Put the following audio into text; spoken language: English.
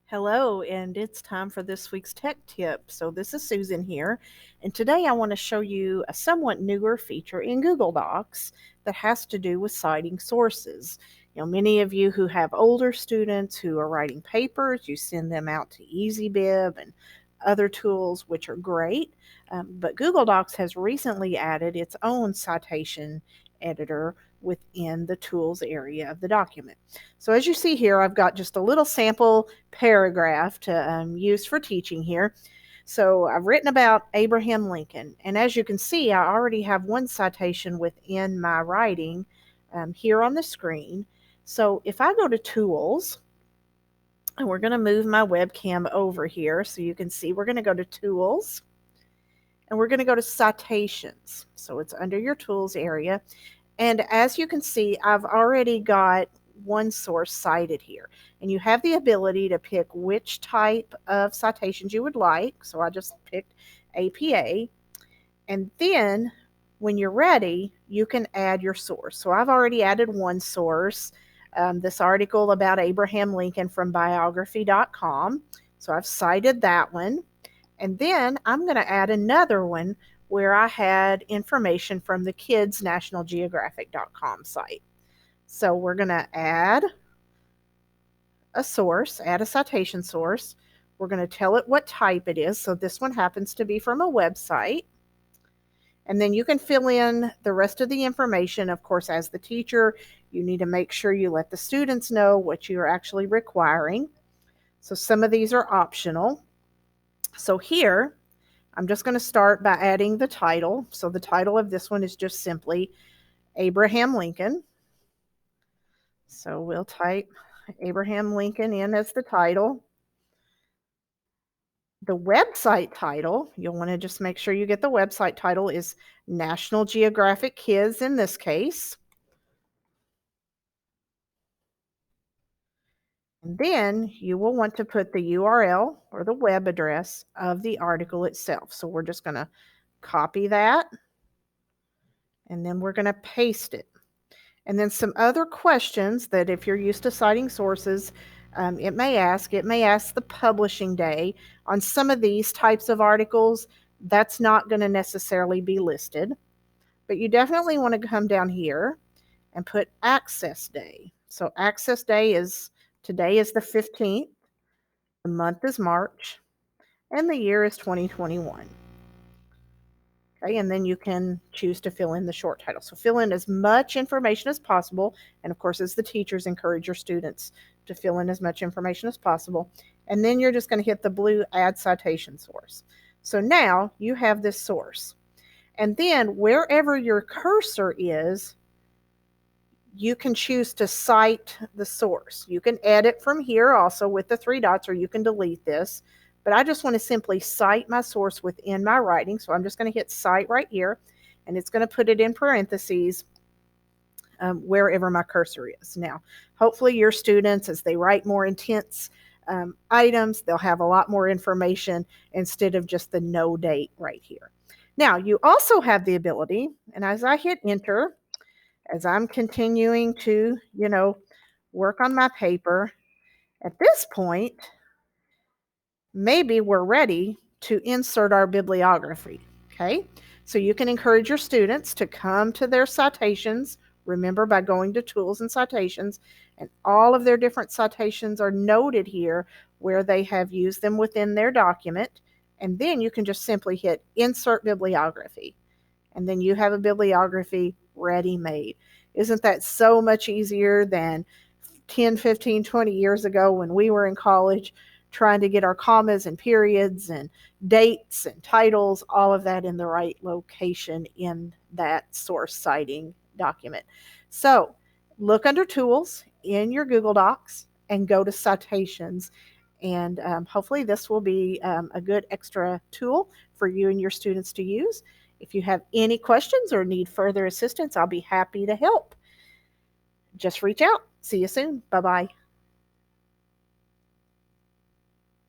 Hello, and it's time for this week's tech tip. So this is Susan here, and today I want to show you a somewhat newer feature in Google Docs that has to do with citing sources. Many of you who have older students who are writing papers, you send them out to EasyBib and other tools, which are great. But Google Docs has recently added its own citation editor within the tools area of the document. So as you see here, I've got just a little sample paragraph to use for teaching here. So I've written about Abraham Lincoln, and as you can see, I already have one citation within my writing here on the screen. So if I go to Tools, and we're going to move my webcam over here so you can see, we're going to go to Tools, and we're going to go to Citations. So it's under your Tools area. And as you can see, I've already got one source cited here. And you have the ability to pick which type of citations you would like. So I just picked APA. And then when you're ready, you can add your source. So I've already added one source, this article about Abraham Lincoln from Bibliography.com. So I've cited that one. And then I'm going to add another one where I had information from the kids' nationalgeographic.com site. So we're going to add a source, add a citation source. We're going to tell it what type it is. So this one happens to be from a website. And then you can fill in the rest of the information. Of course, as the teacher, you need to make sure you let the students know what you're actually requiring. So some of these are optional. So here, I'm just going to start by adding the title. So the title of this one is just simply Abraham Lincoln. So we'll type Abraham Lincoln in as the title. The website title, you'll want to just make sure you get the website title, is National Geographic Kids in this case. And then you will want to put the URL or the web address of the article itself. So we're just going to copy that, and then we're going to paste it. And then some other questions that if you're used to citing sources, it may ask the publishing day. On some of these types of articles, that's not going to necessarily be listed. But you definitely want to come down here and put access day. So access day is, today is the 15th, the month is March, and the year is 2021. Okay, and then you can choose to fill in the short title. So fill in as much information as possible. And of course, as the teachers, encourage your students to fill in as much information as possible. And then you're just going to hit the blue Add Citation Source. So now you have this source. And then wherever your cursor is, you can choose to cite the source. You can edit from here also with the three dots, or you can delete this. But I just want to simply cite my source within my writing. So I'm just going to hit cite right here, and it's going to put it in parentheses wherever my cursor is. Now, hopefully your students, as they write more intense items, they'll have a lot more information instead of just the no date right here. Now, you also have the ability, and as I hit enter, as I'm continuing to, work on my paper, at this point, maybe we're ready to insert our bibliography, okay? So you can encourage your students to come to their citations, remember, by going to Tools and Citations, and all of their different citations are noted here where they have used them within their document, and then you can just simply hit Insert Bibliography, and then you have a bibliography ready-made. Isn't that so much easier than 10, 15, 20 years ago when we were in college trying to get our commas and periods and dates and titles, all of that in the right location in that source citing document. So look under Tools in your Google Docs and go to Citations. And hopefully this will be a good extra tool for you and your students to use. If you have any questions or need further assistance, I'll be happy to help. Just reach out. See you soon. Bye-bye.